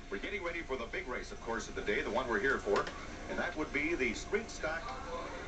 We're getting ready for the big race, of course, of the day, the one we're here for, and that would be the Street Stock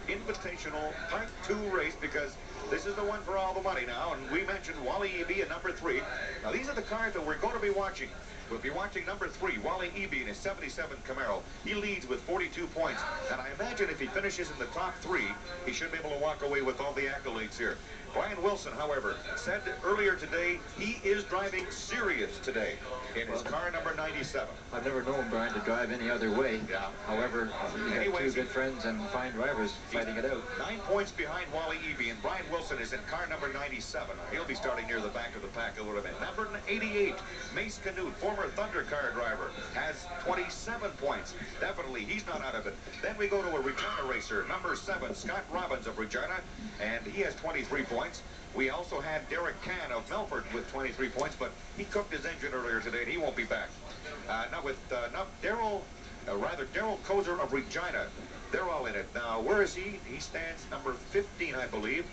Invitational Part 2 race, because this is the one for all the money now, and we mentioned Wally Eby at number 3. Now, these are the cars that we're going to be watching. We'll be watching number 3, Wally Eby in his 77 Camaro. He leads with 42 points, and I imagine if he finishes in the top 3, he should be able to walk away with all the accolades here. Brian Wilson, however, said earlier today he is driving serious today in his car number 97. I've never known Brian to drive any other way. Yeah. However, you got two good friends and fine drivers fighting it out. 9 points behind Wally Eby, and Brian Wilson is in car number 97. He'll be starting near the back of the pack a little bit. Number 88, Mace Canute, former Thunder car driver, has 27 points. Definitely, he's not out of it. Then we go to a Regina racer, number 7, Scott Robbins of Regina, and he has 23 points. We also had Derek Cann of Melfort with 23 points, but he cooked his engine earlier today, and he won't be back. Daryl Kozer of Regina. They're all in it. Now, where is he? He stands number 15, I believe.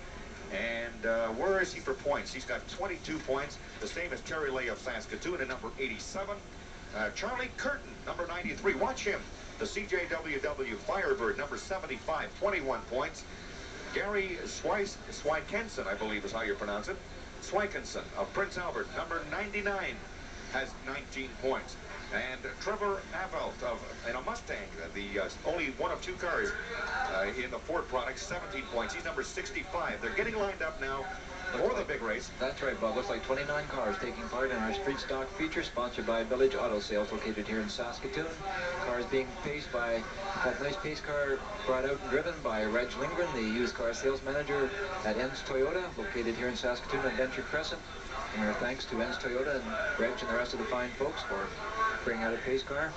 And where is he for points? He's got 22 points, the same as Terry Lay of Saskatoon at number 87. Charlie Curtin, number 93. Watch him. The CJWW Firebird, number 75, 21 points. Gary Swykenson, I believe is how you pronounce it. Swykenson of Prince Albert, number 99, has 19 points. And Trevor Avelt in a Mustang, the only one of 2 cars in the Ford product, 17 points. He's number 65. They're getting lined up now for the big race. That's right, Bob. Looks like 29 cars taking part in our Street Stock feature, sponsored by Village Auto Sales, located here in Saskatoon. Cars being paced by that nice pace car brought out and driven by Reg Lindgren, the used car sales manager at Enns Toyota, located here in Saskatoon on Venture Crescent. And our thanks to Enns Toyota and Reg and the rest of the fine folks for bringing out a pace car.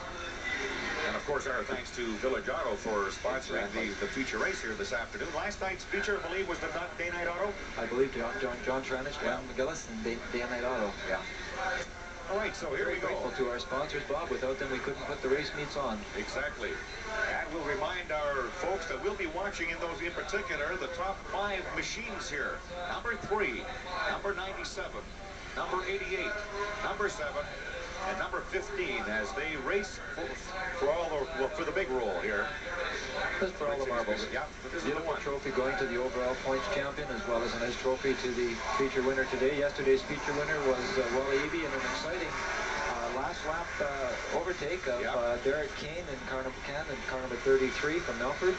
And of course, our thanks to Village Auto for sponsoring the feature race here this afternoon. Last night's feature, I believe, was the Day Night Auto. I believe John Tranich, Glenn McGillis, and Day Night Auto. Yeah. All right, so here we go. Grateful to our sponsors, Bob. Without them, we couldn't put the race meets on. Exactly. And we'll remind our folks that we'll be watching in those, in particular, the top 5 machines here. Number 3, number 97, number 88, number 7, and number 15 as they race for the big roll here. This is for all the marbles. Yeah, this is the Beautiful one. trophy going to the overall points champion, as well as a nice trophy to the feature winner today. Yesterday's feature winner was Wally Eby in an exciting last lap overtake of Derek Kane in car number 33 from Melfort.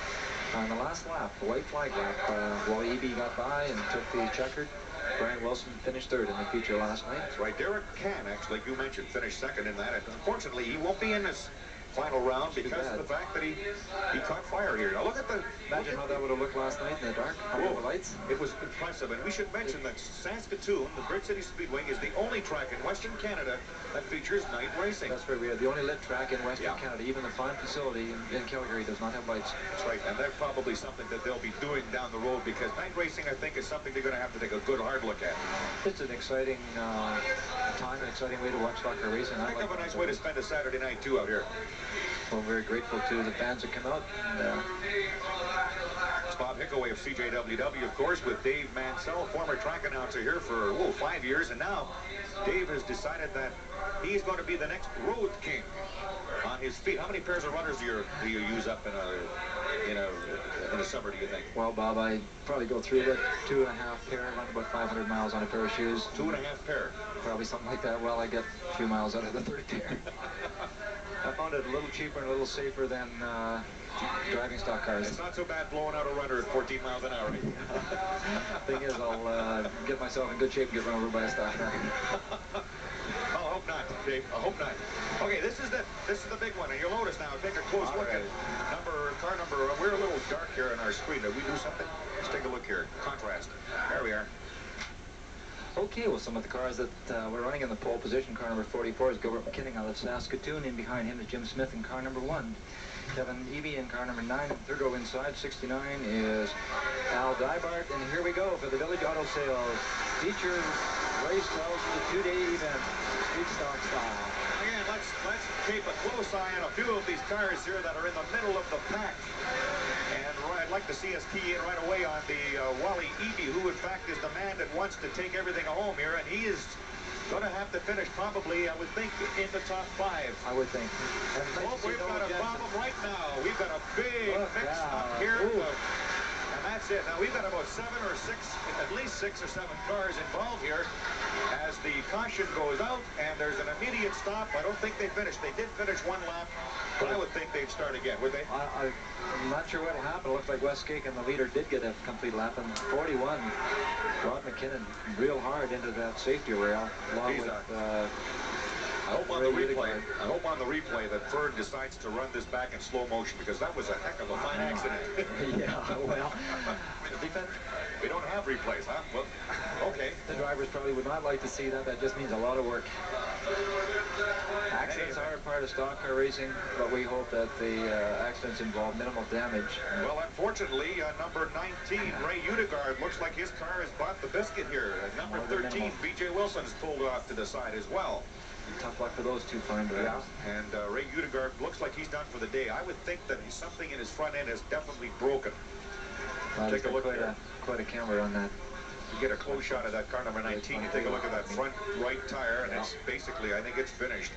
On the last lap, the white flag lap, Wally Eby got by and took the checkered. Brian Wilson finished 3rd in the feature last night. That's right. Derek Cann, actually, you mentioned, finished 2nd in that. Unfortunately, he won't be in this final round because of the fact that he caught fire here. Now look at the... Imagine how that would have looked last night in the dark, under the lights. It was impressive, and we should mention that Saskatoon, the Bridgecity Speedway, is the only track in Western Canada that features night racing. That's right. We have the only lit track in Western Canada. Even the fine facility in Calgary does not have lights. That's right, and that's probably something that they'll be doing down the road, because night racing, I think, is something they're going to have to take a good, hard look at. It's an exciting time, an exciting way to watch soccer racing. I think of a nice way to spend a Saturday night, too, out here. Well, very grateful to the fans that come out. And, it's Bob Hickaway of CJWW, of course, with Dave Mansell, former track announcer here for 5 years, and now Dave has decided that he's going to be the next road king on his feet. How many pairs of runners do you use up in a summer, do you think? Well, Bob, I probably go through that 2.5 pair, run about 500 miles on a pair of shoes. 2.5 pair? Probably something like that. Well, I get a few miles out of the 3rd pair. I found it a little cheaper and a little safer than driving stock cars. It's not so bad blowing out a runner at 14 miles an hour. Thing is, I'll get myself in good shape and get run over by a stock car. I hope not, Dave. I hope not. Okay, this is the big one, and you'll notice now. Take a close look at car number. We're a little dark here on our screen. Did we do something? Let's take a look here. Contrast. There we are. Okay, well, some of the cars that we're running in the pole position. Car number 44 is Gilbert McKinnon out of Saskatoon. In behind him is Jim Smith in car number 1. Kevin Eby in car number 9. 3rd row inside, 69, is Al Dybart. And here we go for the Village Auto Sales feature race 12 for the 2-day event, Street Stock style. Again, let's keep a close eye on a few of these cars here that are in the middle of the pack. And I'd like to see us key in right away on the Wally Eby, who in fact is the man that wants to take everything home here, and he is going to have to finish probably, I would think, in the top 5. I would think. And Oh, we've got a problem right now. We've got a big mix up here. And that's it. Now, we've got about 7 or 6, at least 6 or 7 cars involved here as the caution goes out, and there's an immediate stop. I don't think they finished. They did finish 1 lap, but I would think they'd start again, would they? I'm not sure what'll happen. It looks like Wes Skaken, the leader, did get a complete lap in 41. Rod McKinnon real hard into that safety rail, along with... I hope on the replay. I hope on the replay that Ferd decides to run this back in slow motion, because that was a heck of a fine accident. Yeah, well, we don't have replays, huh? Well, okay. The drivers probably would not like to see that. That just means a lot of work. Accidents are a part of stock car racing, but we hope that the accidents involve minimal damage. Well, unfortunately, number 19, Ray Udegaard, looks like his car has bought the biscuit here. Number 13, B.J. Wilson, is pulled off to the side as well. Tough luck for those two fine drivers. Yeah. And Ray Udegaard looks like he's done for the day. I would think that something in his front end is definitely broken. Take a look there. Quite a camera on that. You get a close shot of that car number 19. You take a look at that front right tire, and it's basically, I think it's finished.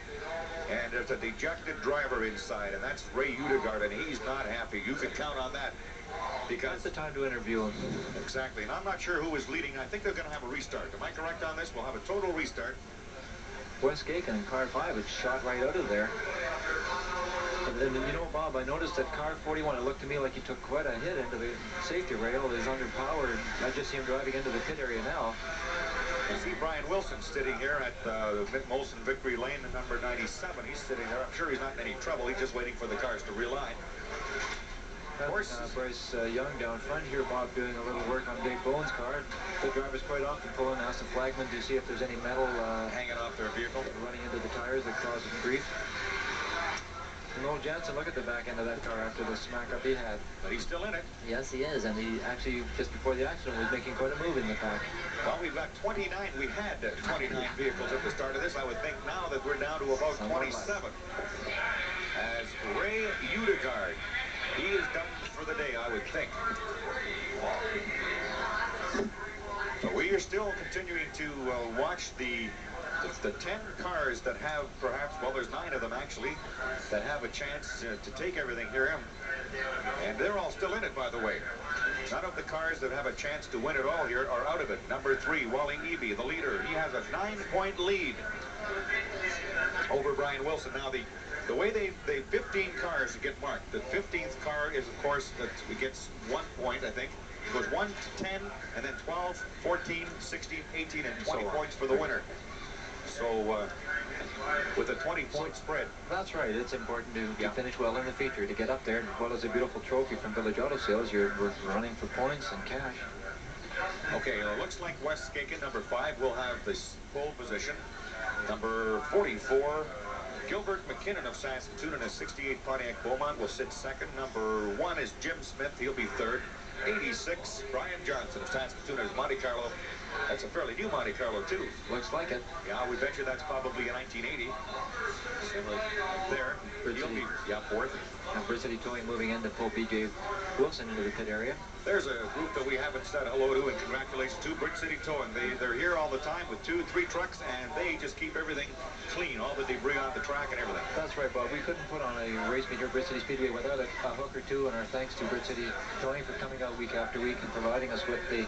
And there's a dejected driver inside, and that's Ray Udegaard, and he's not happy. You can count on that. Because that's the time to interview him. Exactly. And I'm not sure who is leading. I think they're going to have a restart. Am I correct on this? We'll have a total restart. Wes Skaken in car 5 had shot right out of there. And you know, Bob, I noticed that car 41, it looked to me like he took quite a hit into the safety rail. He's underpowered. I just see him driving into the pit area now. You see Brian Wilson sitting here at Molson Victory Lane, the number 97. He's sitting there. I'm sure he's not in any trouble. He's just waiting for the cars to realign. Of course, Bryce Young down front here, Bob, doing a little work on Dave Bowen's car. The drivers quite often pull in, ask the flagman to see if there's any metal hanging off their vehicle, running into the tires that causes grief. Noel Jansen, look at the back end of that car after the smack up he had. But he's still in it. Yes, he is, and he actually, just before the accident, was making quite a move in the pack. Well, we've got 29. We had 29 vehicles at the start of this. I would think now that we're down to about 27. As Ray Udegaard, he is done for the day, I would think. But we are still continuing to watch the 10 cars that have perhaps, well, there's 9 of them actually, that have a chance to take everything here. And they're all still in it, by the way. None of the cars that have a chance to win it all here are out of it. Number 3, Wally Eby, the leader. He has a 9-point lead over Brian Wilson. Now, the way they 15 cars get marked. The 15th car is, of course, it gets 1 point, I think. It goes 1 to 10, and then 12, 14, 16, 18, and 20 points for the winner. So, with a 20-point spread. That's right. It's important to finish well in the feature, to get up there. As well as a beautiful trophy from Village Auto Sales, you're running for points and cash. Okay, it looks like Wes Skaken, number 5, will have this pole position. Number 44, Gilbert McKinnon of Saskatoon in a 68 Pontiac Beaumont will sit second. Number 1 is Jim Smith. He'll be third. 86, Brian Johnson of Saskatoon is Monte Carlo. That's a fairly new Monte Carlo, too. Looks like it. Yeah, we bet you that's probably a 1980. Similar there. He'll be, fourth. And Bridgecity Towing moving in to pull B.J. Wilson into the pit area. There's a group that we haven't said hello to, and congratulations to Bridgecity Towing. They're here all the time with 2, 3 trucks, and they just keep everything clean, all the debris on the track and everything. That's right, Bob. We couldn't put on a race meet here at Bridgecity Speedway without a hook or two, and our thanks to Bridgecity Towing for coming out week after week and providing us with the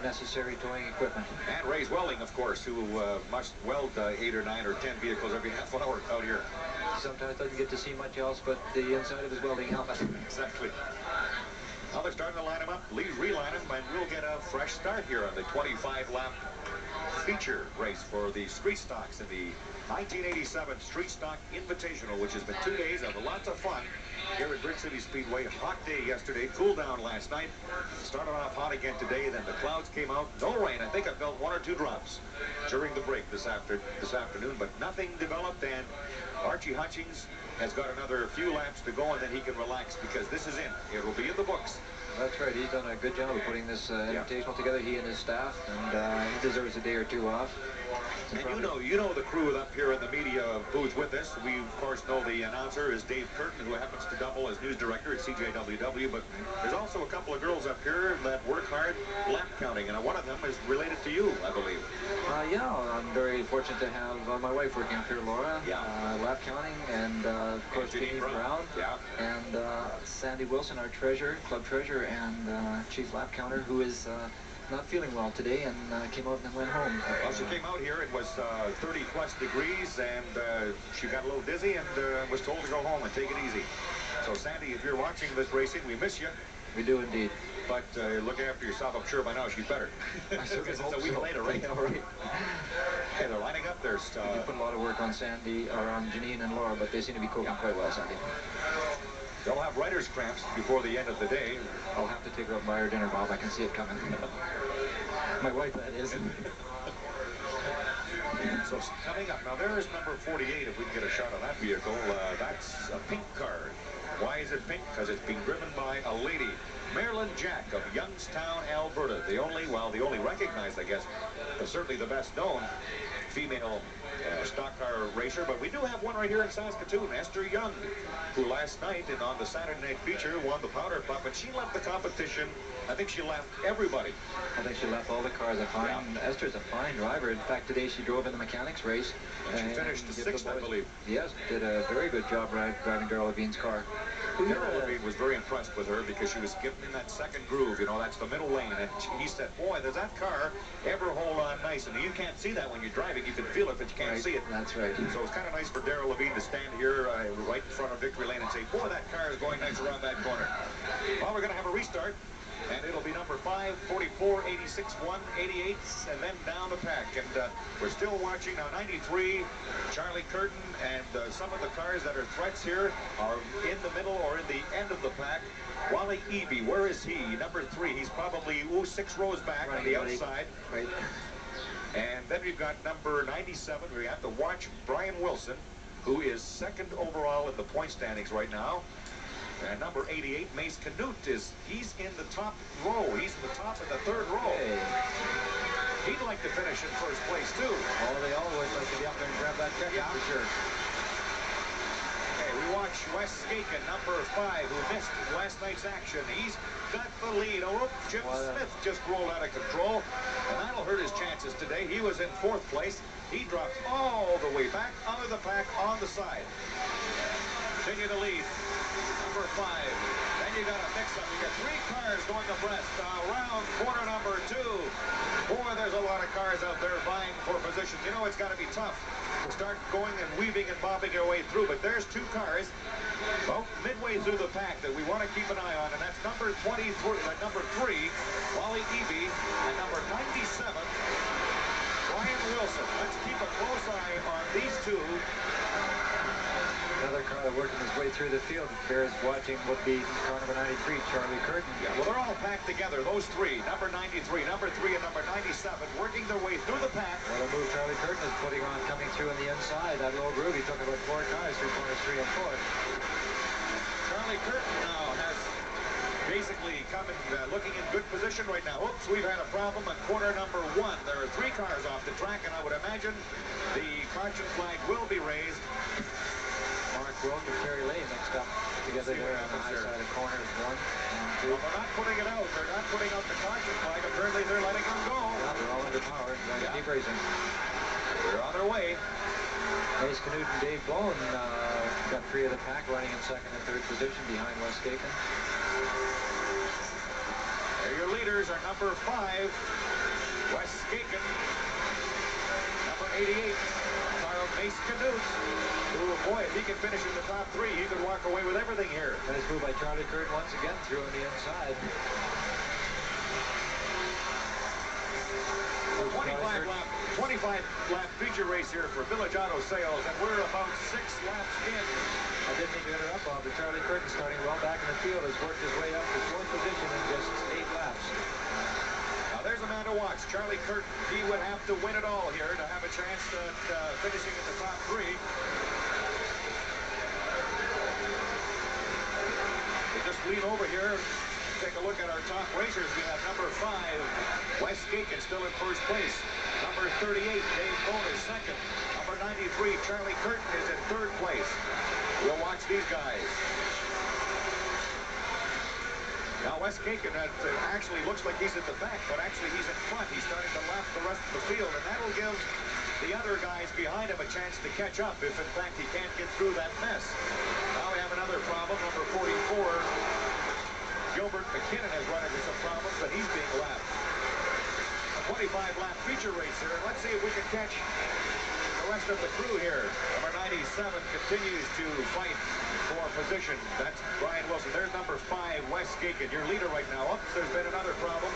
necessary towing equipment. And Ray's Welding, of course, who must weld 8 or 9 or 10 vehicles every half hour out here. Sometimes doesn't get to see much else but the inside of his welding helmet. Exactly. Now they're starting to line them up, reline them, and we'll get a fresh start here on the 25-lap feature race for the Street Stocks in the 1987 Street Stock Invitational, which has been 2 days of lots of fun here at Bridgecity Speedway. Hot day yesterday, cool down last night. Started off hot again today, then the clouds came out. No rain. I think I felt 1 or 2 drops during the break this afternoon, but nothing developed, and Archie Hutchings has got another few laps to go, and then he can relax because this is in. It will be in the books. That's right. He's done a good job of putting this invitational together, he and his staff, and he deserves a day or 2 off. And you know the crew up here in the media booth with us. We, of course, know the announcer is Dave Curtin, who happens to double as news director at CJWW. But there's also a couple of girls up here that work hard lap counting, and one of them is related to you, I believe. Yeah, I'm very fortunate to have my wife working up here, Laura. Yeah. Lap counting, and of course Janine Brown. Yeah. And Sandy Wilson, our treasurer, club treasurer, and chief lap counter, who is not feeling well today and came out and went home. Well, she came out here. It was 30 plus degrees, and she got a little dizzy and was told to go home and take it easy. So, Sandy, if you're watching this racing, we miss you. We do indeed. But look after yourself. I'm sure by now she's better. Because it's a week later, right? Yeah, right. Hey, they're lining up there. You put a lot of work on Sandy, or on Janine and Laura, but they seem to be coping quite well, Sandy. They'll have writer's cramps before the end of the day. I'll have to take her up and buy her dinner, Bob. I can see it coming. My wife, that is. So coming up, now there is number 48, if we can get a shot of that vehicle. That's a pink car. Why is it pink? Because it's being driven by a lady, Marilyn Jack of Youngstown, Alberta. The only recognized, I guess, but certainly the best known female stock car racer. But we do have one right here in Saskatoon, Esther Young, who last night and on the Saturday night feature won the powder puff, and she left the competition. I think she left everybody. I think she left all the cars. Esther's a fine driver. In fact, today she drove in the mechanics race. And she finished sixth, I believe. Yes, did a very good job driving Darrell Levine's car. Darrell Levine was very impressed with her because she was given in that second groove. You know, that's the middle lane. And he said, boy, does that car ever hold on nice. And you can't see that when you're driving. You can feel it, but you can't see it. That's right. So it's kind of nice for Darrell Levine to stand here right in front of victory lane and say, boy, that car is going nice around that corner. Well, we're going to have a restart. And it'll be number 5, 44, 86, 1, 88, and then down the pack. And we're still watching now 93, Charlie Curtin, and some of the cars that are threats here are in the middle or in the end of the pack. Wally Eby, where is he? Number 3. He's probably 6 rows back on the outside. Right. And then we've got number 97. We have to watch Brian Wilson, who is 2nd overall in the point standings right now. And number 88, Mace Canute, he's in the top row. He's in the top in the 3rd row. Hey. He'd like to finish in 1st place, too. Oh, they always like to be up there and grab that check, for sure. Okay, we watch Wes Skaken, number 5, who missed last night's action. He's got the lead. Oh, Jim Smith just rolled out of control, and that'll hurt his chances today. He was in 4th place. He dropped all the way back under the pack on the side. Continue to lead. Number 5. Then you got a mix-up. You got 3 cars going abreast around corner number 2. Boy, there's a lot of cars out there vying for position. You know it's got to be tough to start going and weaving and bobbing your way through. But there's 2 cars about midway through the pack that we want to keep an eye on, and that's number 23, number 3, Wally Eby, and number 97, Brian Wilson. Let's keep a close eye on these 2. Another car working his way through the field. Bears watching would be car number 93, Charlie Curtin. Yeah, well, they're all packed together, those 3. Number 93, number 3, and number 97, working their way through the pack. What a move Charlie Curtin is putting on, coming through on the inside. That low groove, he took about 4 cars through corners 3 and 4. Charlie Curtin now has basically come in, looking in good position right now. Oops, we've had a problem on corner number 1. There are 3 cars off the track, and I would imagine the caution flag will be raised. Mark Wilk and Terry Lay mixed up together there on the high side of corners 1 and 2. Well, they're not putting it out. They're not putting out the caution flag. Apparently, they're letting them go. Yeah, they're all underpowered. Keep racing. They're on their way. Mace Canute and Dave Bone got 3 of the pack, running in 2nd and 3rd position behind Wes Skaken. There your leaders are number 5, Wes Skaken. Number 88, Mace Canute. Ooh, boy, if he can finish in the top 3, he could walk away with everything here. Nice move by Charlie Curtin once again through on the inside. 25 lap feature race here for Village Auto Sales, and we're about 6 laps in. I didn't mean to interrupt, Bob, but Charlie Curtin, starting well back in the field, has worked his way up to 4th position in just 8 laps. Now there's a man to watch, Charlie Curtin. He would have to win it all here to have a chance at finishing in the top 3. We just lean over here, take a look at our top racers. We have number 5, Wes Skaken, still in 1st place. Number 38, Dave Bone is second. Number 93, Charlie Curtin is in third place. We'll watch these guys. Now, Wes Cakin actually looks like he's at the back, but actually he's in front. He's starting to lap the rest of the field, and that'll give the other guys behind him a chance to catch up if, in fact, he can't get through that mess. Now we have another problem. Number 44, Gilbert McKinnon has run into some problems, but he's being lapped. A 25-lap feature race here, and let's see if we can catch the rest of the crew here. Number 97 continues to fight for position. That's Brian Wilson. There's number 5, Wes Cakin, your leader right now. Up, there's been another problem.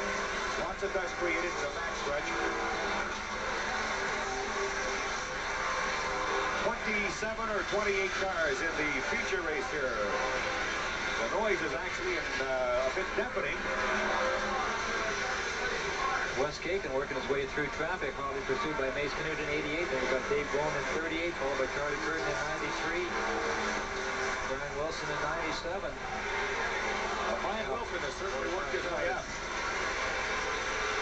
Lots of dust created in the backstretch. 27 or 28 cars in the feature race here. The noise is actually a bit deafening. Wes Cakin working his way through traffic, probably pursued by Mace Canute in 88. Then we've got Dave Bone in 38, followed by Charlie Curtin in 93. Brian Wilson in 97. Brian Wilson has certainly worked his way up.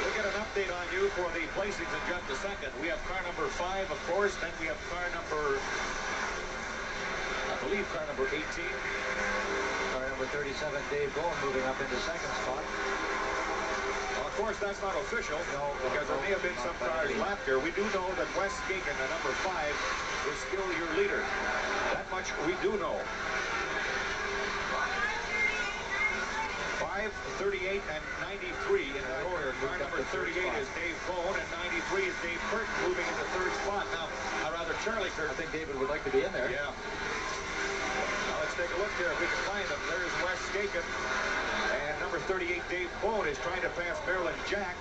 We'll get an update on you for the placings in just a second. We have car number 5, of course. Then we have car number, I believe, car number 18. Car number 37, Dave Bone, moving up into second spot. Well, of course, that's not official, because there may have been some cars lapped here. We do know that Wes Cakin, the number 5, is still your leader. That much we do know. 5, 38, and 93 in that order. Car number 38 is Dave Bone, and 93 is Dave Curtin, moving into third spot. Now, or rather, Charlie Curtin. I think David would like to be in there. Yeah. Now, let's take a look here if we can find him. There's Wes Cakin. And number 38, Dave Bone, is trying to pass Maryland Jack.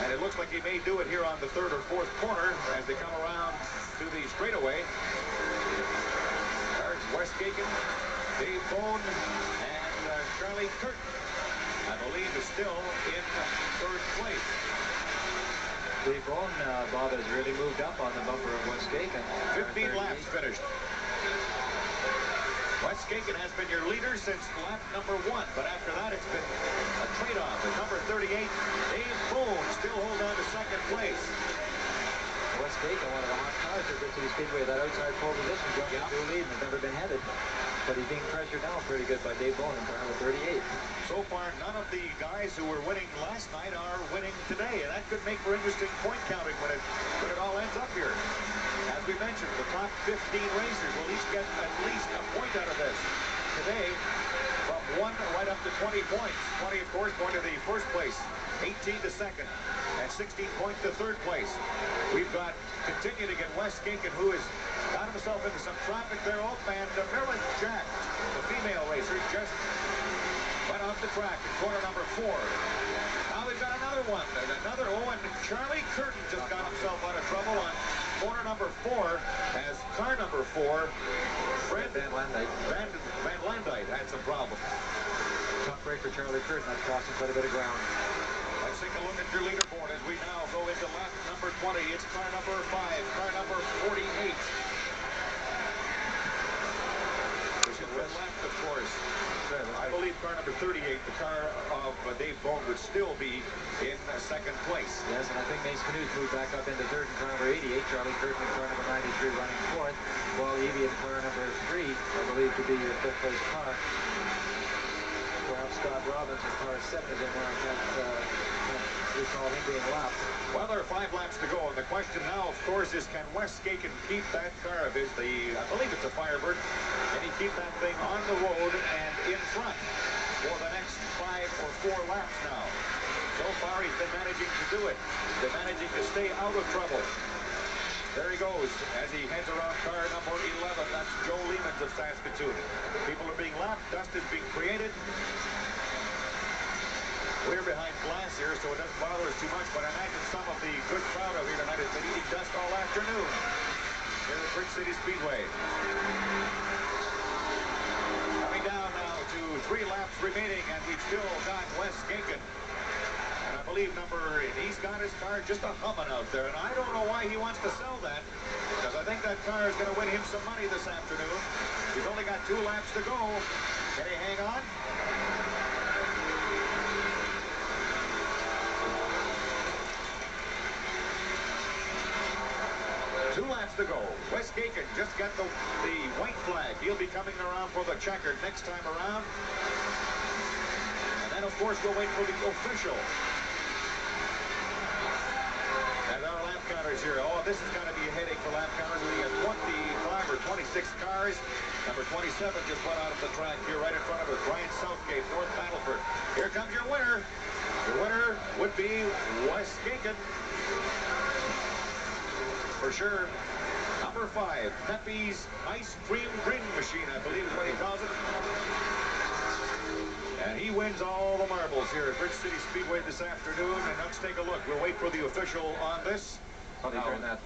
And it looks like he may do it here on the third or fourth corner as they come around to the straightaway. There's Wes Cakin, Dave Bone, and Charlie Curtin, I believe, is still in third place. Dave Bone, Bob, has really moved up on the bumper of Wes Cakin. 15 laps finished. Wes Cakin has been your leader since lap number 1, but after that it's been a trade-off. At number 38, Dave Bone still hold on to second place. Wes Cakin, one of the hot cars at Bridgecity Speedway, that outside pole position, jumped into a lead and has never been headed. But he's being pressured now pretty good by Dave Bone in car number 38. So far, none of the guys who were winning last night are winning today, and that could make for interesting point counting when it all ends up here. As we mentioned, the top 15 racers will each get at least a point out of this today, from 1 right up to 20 points. 20, of course, going to the first place, 18 to second, and 16 points to third place. We've got continue to get Wes Cakin, who has got himself into some traffic there. Oh, and Maryland Jack, the female racer, just went off the track in corner number 4. Now we've got another one. And Charlie Curtin just got himself out of trouble on corner number 4 as car number 4, Fred Van Landite had some problems. Tough break for Charlie Curtin. That's costing quite a bit of ground. Let's take a look at your leaderboard as we now go into lap number 20. It's car number 5, car number 48. Which has been left, of course. I believe car number 38, the car of Dave Bone, would still be in second place. Yes, and I think Mace Canute moved back up into third in car number 88. Charlie Curtin in car number 93 running fourth. Wally Eby in car number 3, I believe to be your fifth place car. Perhaps Scott Robbins in car 7 is in there. We call him being lapped. Well, there are 5 laps to go, and the question now, of course, is can Wes Cakin keep that car of his, I believe it's a Firebird, can he keep that thing on the road and in front for the next 5 or 4 laps now? So far, he's been managing to do it. He's been managing to stay out of trouble. There he goes as he heads around car number 11. That's Joe Lehmans of Saskatoon. People are being lapped. Dust is being created. We're behind glass here, so it doesn't bother us too much, but I imagine some of the good crowd out here tonight has been eating dust all afternoon here at Bridgecity Speedway. Coming down now to 3 laps remaining, and we've still got Wes Cakin. And I believe he's got his car just a humming out there, and I don't know why he wants to sell that, because I think that car is going to win him some money this afternoon. He's only got 2 laps to go. Can he hang on? 2 laps to go. Wes Gaken just got the white flag. He'll be coming around for the checkered next time around. And then, of course, we'll wait for the official. And our lap counters here. Oh, this is going to be a headache for lap counters. We got 25 or 26 cars. Number 27 just went out of the track here right in front of us. Brian Southgate, North Battleford. Here comes your winner. Your winner would be Wes Gaken. For sure. Number 5, Pepe's Ice Cream Grin Machine, I believe is what he calls it. And he wins all the marbles here at Bridgecity Speedway this afternoon. And let's take a look. We'll wait for the official on this. Well, they turned that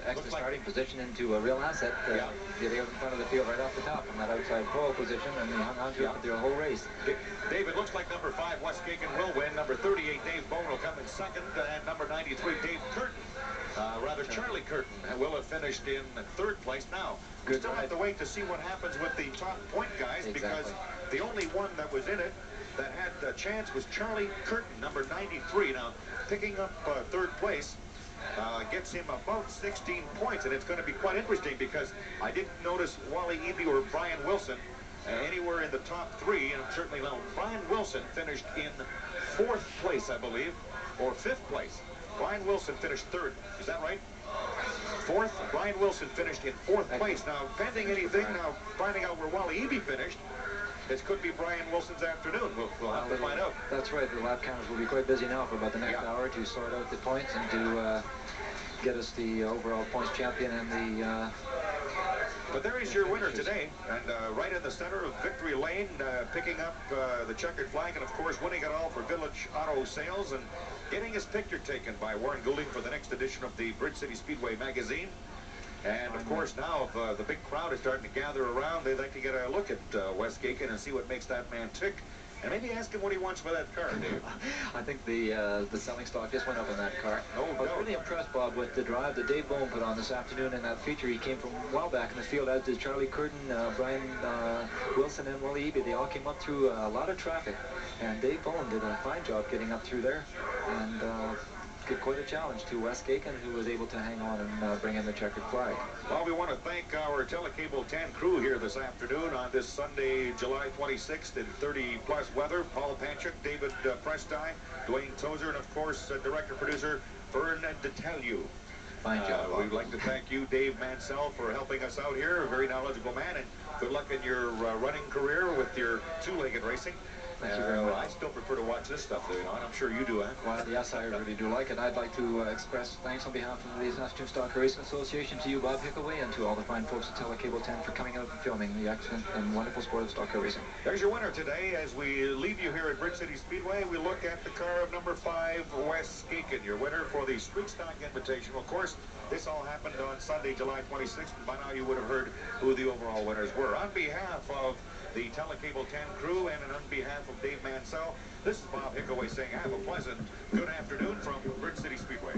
extra starting position into a real asset. Getting out in front of the field right off the top in that outside pole position, and he hung on to it the whole race. Dave, it looks like number 5, Wes Gaken, will win. Number 38, Dave Bone, will come in second. And number 93, Dave Curtin, Charlie Curtin, will have finished in 3rd place. Now, we still have to wait to see what happens with the top point guys, because the only one that was in it that had a chance was Charlie Curtin, number 93. Now, picking up 3rd place gets him about 16 points, and it's going to be quite interesting because I didn't notice Wally Eby or Brian Wilson anywhere in the top 3, and certainly now Brian Wilson finished in 4th place, I believe, or 5th place. Brian Wilson finished 3rd. Is that right? 4th. Brian Wilson finished in 4th place. Now, pending anything, now finding out where Wally Eby finished, this could be Brian Wilson's afternoon. We'll have to find out. That's right. The lap counters will be quite busy now for about the next hour to sort out the points and to get us the overall points champion and the... But there is your winner today, and right in the center of victory lane, picking up the checkered flag, and of course winning it all for Village Auto Sales, and getting his picture taken by Warren Goulding for the next edition of the Bridgecity Speedway magazine. And of course now, if the big crowd is starting to gather around, they'd like to get a look at Wes Gaken and see what makes that man tick. And maybe ask him what he wants for that car, Dave. I think the selling stock just went up in that car. No I was really impressed, Bob, with the drive that Dave Bone put on this afternoon in that feature. He came from well back in the field, as did Charlie Curtin, Brian Wilson, and Wally Eby. They all came up through a lot of traffic. And Dave Bone did a fine job getting up through there. And give quite a challenge to Wes Gaken, who was able to hang on and bring in the checkered flag. Well, we want to thank our Telecable 10 crew here this afternoon on this Sunday, July 26th in 30-plus weather. Paul Panchuk, David Presti, Dwayne Tozer, and of course, director-producer Vern Detellieu. Fine job. We'd like to thank you, Dave Mansell, for helping us out here. A very knowledgeable man, and good luck in your running career with your two-legged racing. Thank you very much. I still prefer to watch this stuff, you know, and I'm sure you do, huh? Well, yes, I really do like it. I'd like to express thanks on behalf of the Saskatoon Stock Racing Association to you, Bob Hickaway, and to all the fine folks at Telecable 10 for coming out and filming the excellent and wonderful sport of stock car racing. There's your winner today. As we leave you here at Bridgecity Speedway, we look at the car of number 5, Wes Gaken, your winner for the Street Stock Invitational. Of course, this all happened on Sunday, July 26th, and by now you would have heard who the overall winners were. On behalf of the Telecable 10 crew and on behalf of Dave Mansell, this is Bob Hickaway saying have a pleasant good afternoon from Bridgecity Speedway.